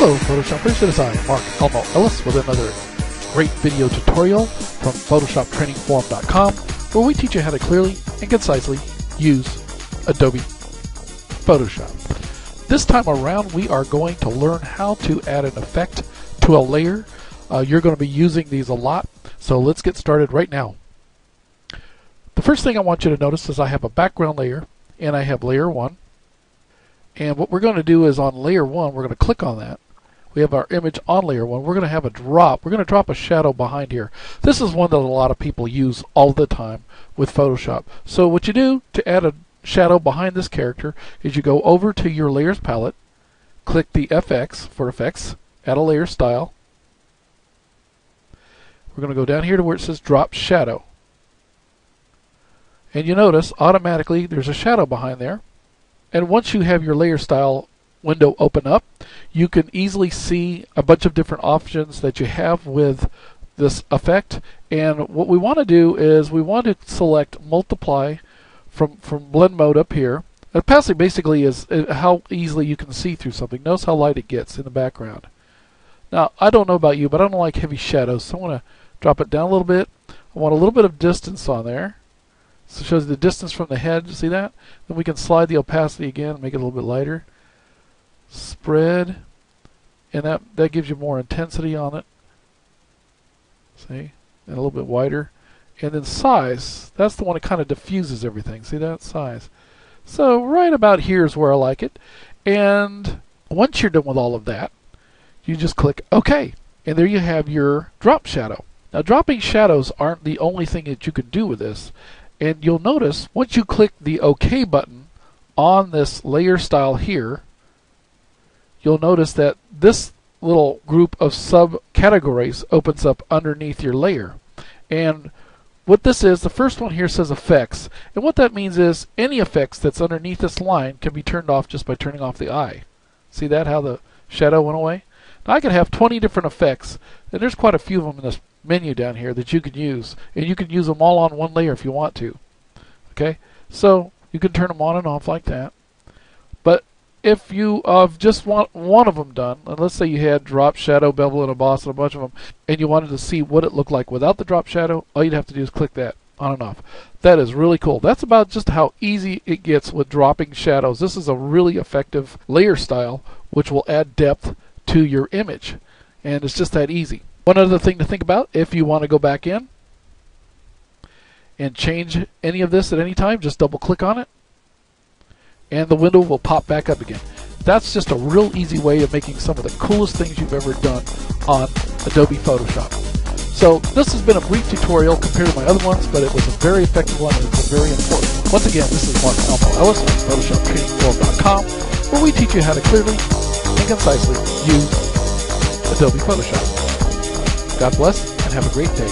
Hello Photoshoppers, it is I, Mark Elmo Ellis, with another great video tutorial from PhotoshopTrainingForum.com, where we teach you how to clearly and concisely use Adobe Photoshop. This time around we are going to learn how to add an effect to a layer. You're going to be using these a lot, so let's get started right now. The first thing I want you to notice is I have a background layer and I have layer 1. And what we're going to do is on layer 1, we're going to click on that. We have our image on layer 1. We're going to have a drop. We're going to drop a shadow behind here. This is one that a lot of people use all the time with Photoshop. So what you do to add a shadow behind this character is you go over to your layers palette, click the FX for effects, add a layer style. We're going to go down here to where it says drop shadow. And you notice automatically there's a shadow behind there. And once you have your layer style window open up, you can easily see a bunch of different options that you have with this effect. And what we want to do is we want to select multiply from blend mode up here. Opacity basically is how easily you can see through something. Notice how light it gets in the background. Now, I don't know about you, but I don't like heavy shadows, so I want to drop it down a little bit. I want a little bit of distance on there. So it shows the distance from the head. You see that? Then we can slide the opacity again, make it a little bit lighter. Spread, and that gives you more intensity on it. See? And a little bit wider. And then size, that's the one that kind of diffuses everything. See that? Size. So right about here is where I like it. And once you're done with all of that, you just click OK. And there you have your drop shadow. Now dropping shadows aren't the only thing that you can do with this. And you'll notice once you click the OK button on this layer style here, you'll notice that this little group of subcategories opens up underneath your layer. And what this is, the first one here says effects. And what that means is any effects that's underneath this line can be turned off just by turning off the eye. See that, how the shadow went away? Now I can have 20 different effects, and there's quite a few of them in this menu down here that you can use, and you can use them all on one layer if you want to. Okay, so you can turn them on and off like that. But if you just want one of them done, and let's say you had drop shadow, bevel, and emboss, and a bunch of them, and you wanted to see what it looked like without the drop shadow, all you'd have to do is click that on and off. That is really cool. That's about just how easy it gets with dropping shadows. This is a really effective layer style which will add depth to your image, and it's just that easy. One other thing to think about, if you want to go back in and change any of this at any time, just double click on it and the window will pop back up again. That's just a real easy way of making some of the coolest things you've ever done on Adobe Photoshop. So this has been a brief tutorial compared to my other ones, but it was a very effective one and it's a very important one. Once again, this is Mark Elmo Ellis on PhotoshopTrainingForum.com, where we teach you how to clearly and concisely use Adobe Photoshop. God bless and have a great day.